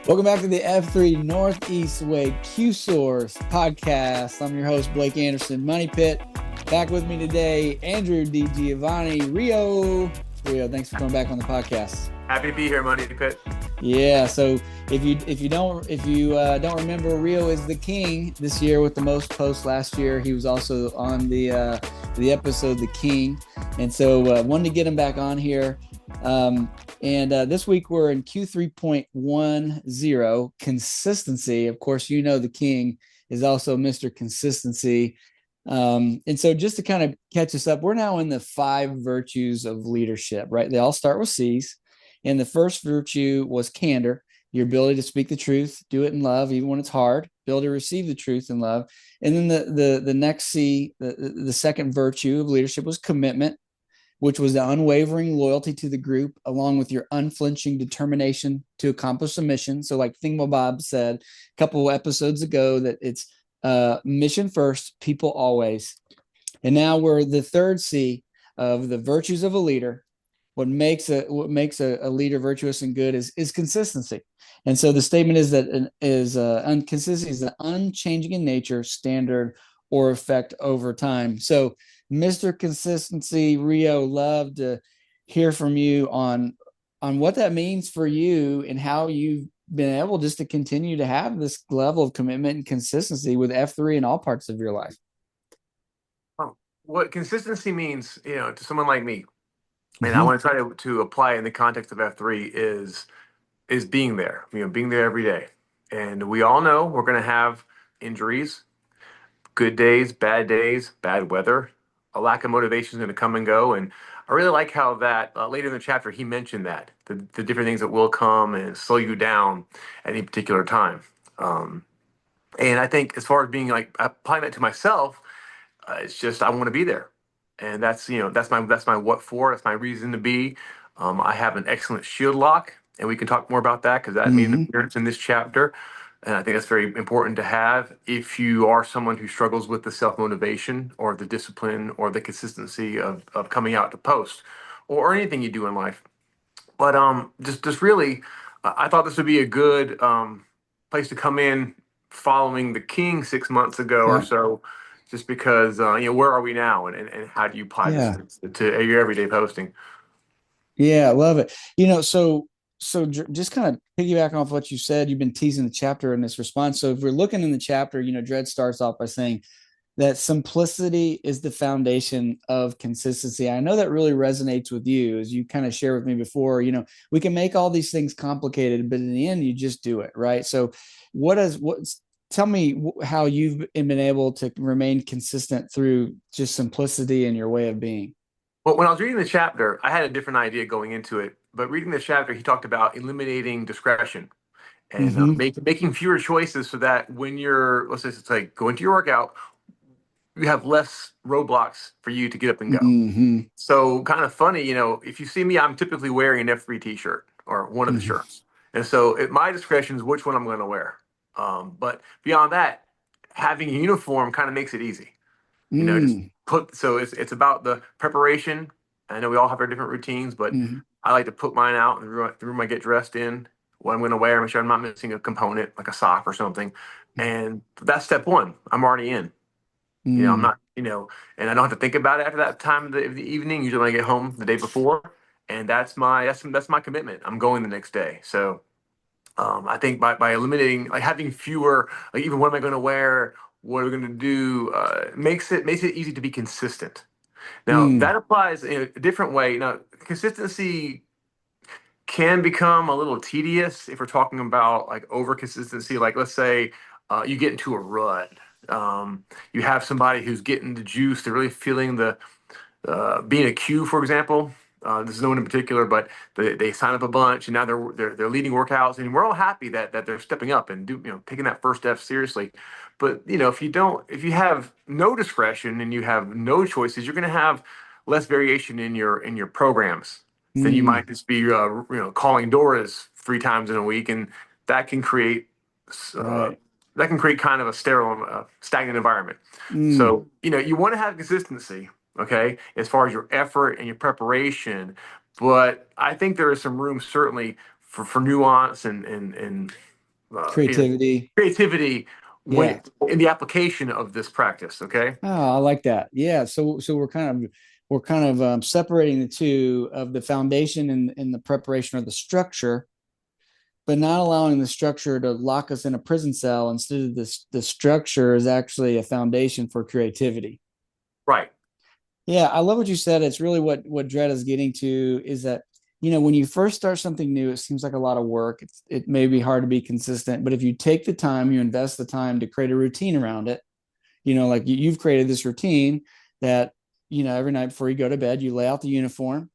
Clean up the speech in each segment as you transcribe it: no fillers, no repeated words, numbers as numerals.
Welcome back to the F3 Northeast Way Q Source podcast. I'm your host, Blake Anderson, Money Pit. Back with me today, Andrew D. Giovanni, Rio. Rio, thanks for coming back on the podcast. Happy to be here, Money Pit. Yeah, so if you don't remember, Rio is the king this year with the most posts last year. He was also on the episode The King, and so wanted to get him back on here. And this week we're in Q3.10, consistency. Of course, you know the king is also Mr. Consistency. And so just to kind of catch us up, we're now in the 5 virtues of leadership, right? They all start with C's. And the first virtue was candor, your ability to speak the truth, do it in love, even when it's hard, ability to receive the truth in love. And then the next C, the second virtue of leadership was commitment, which was the unwavering loyalty to the group, along with your unflinching determination to accomplish a mission. So like Thingamabob said a couple of episodes ago, that it's mission first, people always. And now we're the third C of the virtues of a leader. What makes a leader virtuous and good is consistency. And so the statement is that consistency is an unchanging in nature, standard, or effect over time. So Mr. Consistency, Rio, love to hear from you on what that means for you and how you've been able just to continue to have this level of commitment and consistency with F3 in all parts of your life. What consistency means, to someone like me, and I want to try to apply it in the context of F3 is being there, being there every day. And we all know we're going to have injuries, good days, bad weather. A lack of motivation is going to come and go. And I really like how that later in the chapter, he mentioned that the different things that will come and slow you down at any particular time. And I think as far as being like applying that to myself, it's just I want to be there. And that's my what for. That's my reason to be. I have an excellent shield lock, and we can talk more about that because that made an appearance in this chapter. And I think that's very important to have if you are someone who struggles with the self-motivation or the discipline or the consistency of coming out to post or anything you do in life. But just really, I thought this would be a good place to come in following the King 6 months ago or so, just because, where are we now and how do you apply this to your everyday posting? Yeah, I love it. So just kind of piggyback off what you said, you've been teasing the chapter in this response. So if we're looking in the chapter, Dred starts off by saying that simplicity is the foundation of consistency. I know that really resonates with you, as you kind of shared with me before. We can make all these things complicated, but in the end, you just do it, right? So tell me how you've been able to remain consistent through just simplicity in your way of being. Well, when I was reading the chapter, I had a different idea going into it. But reading the chapter, he talked about eliminating discretion and making fewer choices so that when let's say it's like going to your workout, you have less roadblocks for you to get up and go. So kind of funny, if you see me, I'm typically wearing an F3 t-shirt or one of the shirts. And so at my discretion is which one I'm going to wear. But beyond that, having a uniform kind of makes it easy. So it's about the preparation. I know we all have our different routines, but I like to put mine out in the room I get dressed in, what I'm going to wear, make sure I'm not missing a component like a sock or something. And that's step one. I'm already in. I'm not, and I don't have to think about it after that time of the evening. Usually when I get home the day before, and that's my commitment. I'm going the next day. So I think by eliminating, like having fewer, like even what am I going to wear, what are we going to do, makes it easy to be consistent. Now that applies in a different way. Now consistency can become a little tedious if we're talking about like over consistency. Like let's say you get into a rut. You have somebody who's getting the juice, they're really feeling the being a Q, for example. This is no one in particular, but they sign up a bunch, and now they're leading workouts, and we're all happy that they're stepping up and taking that first step seriously. But if you have no discretion and you have no choices, you're going to have less variation in your programs. Then you might just be calling Doras 3 times in a week, and that can create kind of a sterile, stagnant environment. So you want to have consistency. Okay, as far as your effort and your preparation, but I think there is some room certainly for nuance and Creativity. creativity Yeah. when in the application of this practice. Okay. Oh, I like that. Yeah. So we're kind of separating the two of the foundation and the preparation or the structure, but not allowing the structure to lock us in a prison cell. Instead of this, the structure is actually a foundation for creativity. Right. Yeah, I love what you said. It's really what Dred is getting to is that, when you first start something new, it seems like a lot of work. It may be hard to be consistent, but if you take the time, you invest the time to create a routine around it, like you've created this routine that, every night before you go to bed, you lay out the uniform,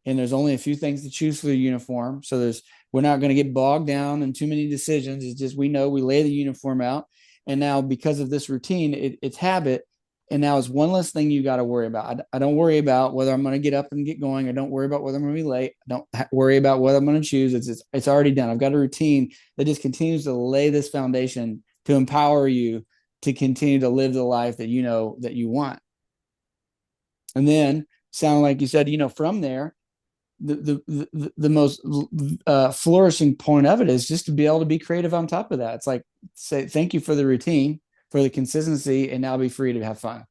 and there's only a few things to choose for the uniform. So we're not going to get bogged down in too many decisions. It's just, we know we lay the uniform out. And now because of this routine, it's habit. And now it's one less thing you got to worry about. I don't worry about whether I'm going to get up and get going. I don't worry about whether I'm going to be late. I don't worry about whether I'm going to choose. It's already done. I've got a routine that just continues to lay this foundation to empower you to continue to live the life that that you want. And then, sound like you said, from there, the most flourishing point of it is just to be able to be creative on top of that. It's like, say thank you for the routine, for the consistency, and now be free to have fun.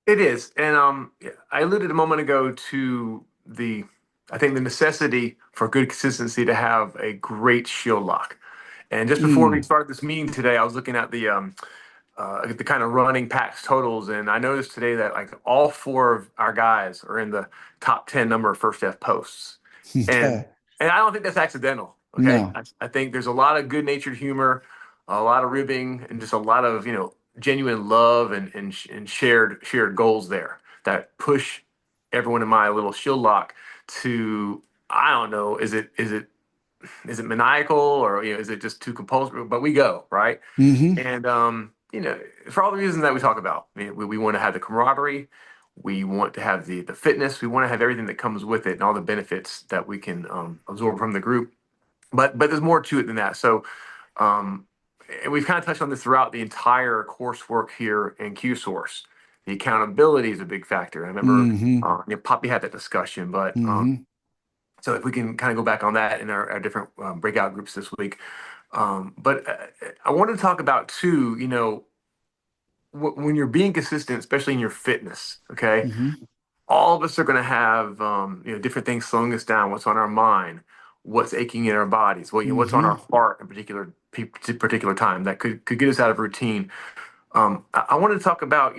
It is, and I alluded a moment ago to I think the necessity for good consistency to have a great shield lock. And just before we Mm. started this meeting today, I was looking at the kind of running packs totals, and I noticed today that like all four of our guys are in the top 10 number of first F posts, and Okay. and I don't think that's accidental. Okay, No. I think there's a lot of good natured humor, a lot of ribbing, and just a lot of genuine love and shared goals there that push everyone in my little shield lock to, I don't know, is it maniacal, or is it just too compulsory? But we go right. Mm-hmm. And for all the reasons that we talk about, I mean, we want to have the camaraderie, we want to have the fitness, we want to have everything that comes with it, and all the benefits that we can absorb from the group. But there's more to it than that. So, um, and we've kind of touched on this throughout the entire coursework here in Q Source. The accountability is a big factor. I remember Mm-hmm. Poppy had that discussion, but Mm-hmm. so if we can kind of go back on that in our different breakout groups this week. But I wanted to talk about too, when you're being consistent, especially in your fitness, okay, Mm-hmm. all of us are going to have different things slowing us down. What's on our mind, what's aching in our bodies, what's on Mm-hmm. our heart in particular time that could get us out of routine. I wanted to talk about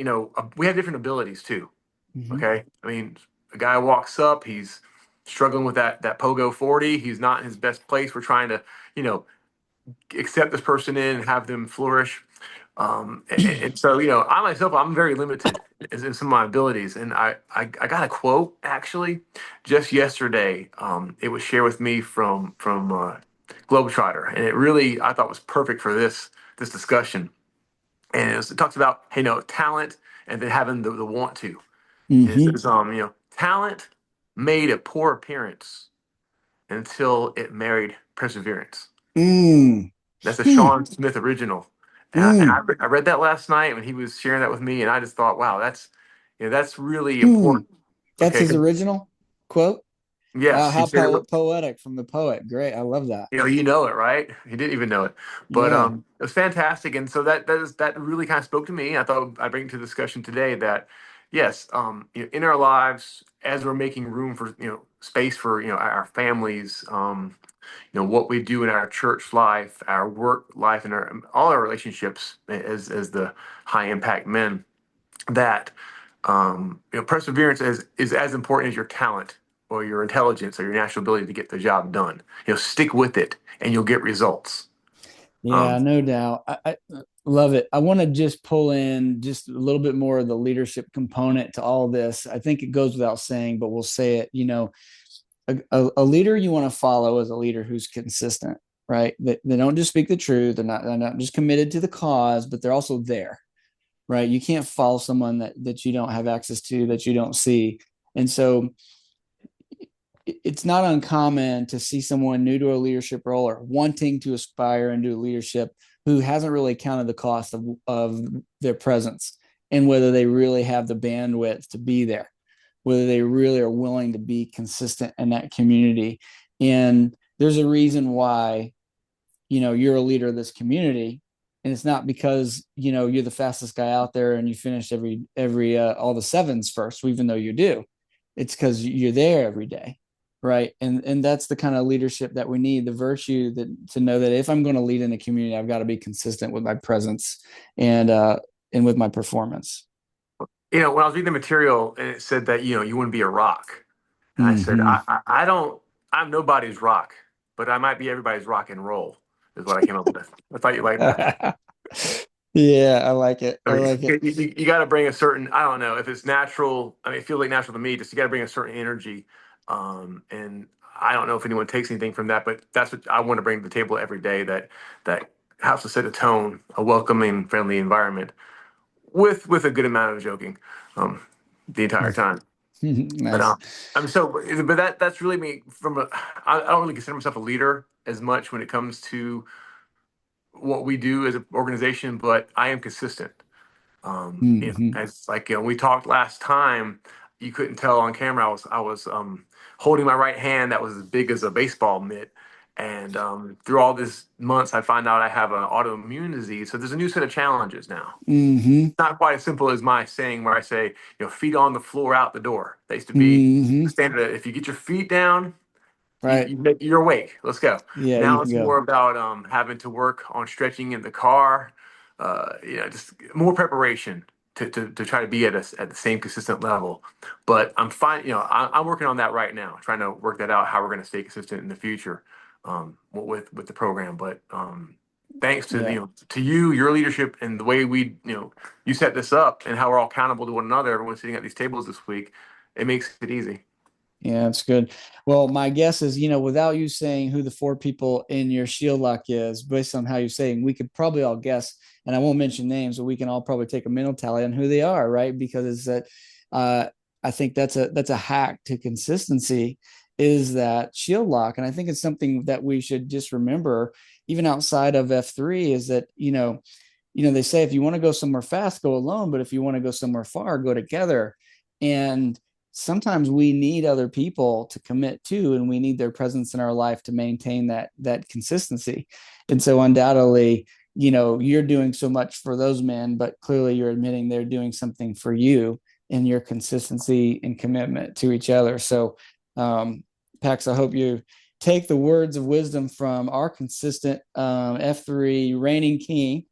we have different abilities too. Mm-hmm. Okay, I mean, a guy walks up, he's struggling with that pogo 40. He's not in his best place. We're trying to you know accept this person in and have them flourish. And so, I myself, I'm very limited in some of my abilities. And I got a quote actually just yesterday. It was shared with me from Globetrotter, and it really I thought was perfect for this discussion. And it talks about talent and then having the want to. And it Mm-hmm. says talent made a poor appearance until it married perseverance. Mm. That's a Hmm. Sean Smith original. Mm. I read that last night when he was sharing that with me, and I just thought, wow, that's really Hmm. important. That's Okay, his 'cause, original quote. Wow, yes, he how shared it with, poetic from the poet. Great. I love that. you know it, right? He didn't even know it, but Yeah. it was fantastic, and so that really kind of spoke to me. I thought I'd bring to the discussion today that yes, in our lives as we're making room for space for our families, what we do in our church life, our work life, and all our relationships as the high impact men. That perseverance is as important as your talent or your intelligence or your natural ability to get the job done. Stick with it, and you'll get results. Yeah, Um, no doubt. I love it. I want to just pull in just a little bit more of the leadership component to all this. I think it goes without saying, but we'll say it. A leader you want to follow is a leader who's consistent, right? They don't just speak the truth. They're not just committed to the cause, but they're also there, right? You can't follow someone that you don't have access to, that you don't see. And so it's not uncommon to see someone new to a leadership role or wanting to aspire into leadership who hasn't really counted the cost of their presence and whether they really have the bandwidth to be there, whether they really are willing to be consistent in that community. And there's a reason why you're a leader of this community, and it's not because you're the fastest guy out there and you finish every all the sevens first, even though you do. It's because you're there every day, right? And that's the kind of leadership that we need, the virtue to know that if I'm going to lead in a community, I've got to be consistent with my presence and with my performance. When I was reading the material and it said that you wouldn't be a rock, and I said Mm-hmm. I don't, I'm nobody's rock, but I might be everybody's rock and roll is what I came up with. I thought you liked that. Yeah, I like it. I I mean, like it. you got to bring a certain, I don't know if it's natural. I mean, it feels like natural to me. Just you got to bring a certain energy, and I don't know if anyone takes anything from that, but that's what I want to bring to the table every day. That helps to set a tone, a welcoming, friendly environment with a good amount of joking, the entire time. But Nice. but that's really me. I don't really consider myself a leader as much when it comes to what we do as an organization, but I am consistent. Mm-hmm. As like we talked last time, you couldn't tell on camera. I was holding my right hand that was as big as a baseball mitt, and through all these months, I find out I have an autoimmune disease. So there's a new set of challenges now. Mm-hmm. Not quite as simple as my saying where I say, feet on the floor, out the door. That used to be Mm-hmm. standard. If you get your feet down, Right. you're awake. Let's go. Yeah, you Now can it's go. more about having to work on stretching in the car. Just more preparation to try to be at the same consistent level. But I'm fine. I'm working on that right now, trying to work that out how we're going to stay consistent in the future with the program. But thanks to Yeah. to you, your leadership, and the way you set this up, and how we're all accountable to one another. Everyone's sitting at these tables this week. It makes it easy. Yeah, that's good. Well, my guess is, without you saying who the four people in your shield lock is, based on how you're saying, we could probably all guess, and I won't mention names, but we can all probably take a mental tally on who they are, right? Because it's that I think that's a hack to consistency, is that shield lock. And I think it's something that we should just remember, even outside of F3, is that, they say if you want to go somewhere fast, go alone, but if you want to go somewhere far, go together. And sometimes we need other people to commit to, and we need their presence in our life to maintain that consistency. And so undoubtedly, you're doing so much for those men, but clearly you're admitting they're doing something for you in your consistency and commitment to each other. So Pax, I hope you take the words of wisdom from our consistent F3 reigning king,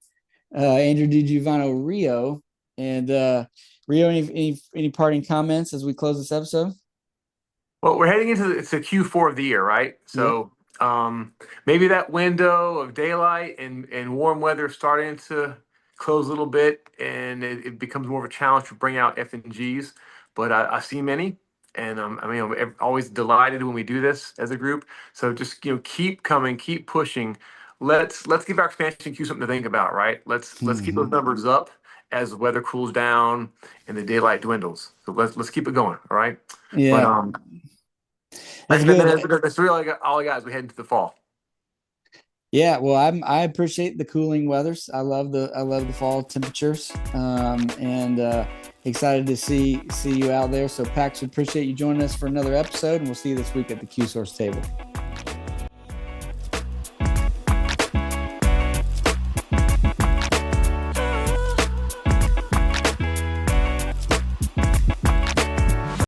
Andrew DiGiovanni Rio. And Rio, any parting comments as we close this episode? Well, we're heading into it's a Q4 of the year, right? Yep. So maybe that window of daylight and warm weather starting to close a little bit, and it becomes more of a challenge to bring out F and Gs. But I see many, and I'm always delighted when we do this as a group. So just keep coming, keep pushing. Let's give our expansion queue something to think about, right? Let's keep those numbers up as the weather cools down and the daylight dwindles. So let's keep it going, all right? But Yeah, that's that's really all I got as we head into the fall. Yeah, well, I appreciate the cooling weathers. I love the fall temperatures, and excited to see you out there. So, Pax, we appreciate you joining us for another episode, and we'll see you this week at the Q Source table.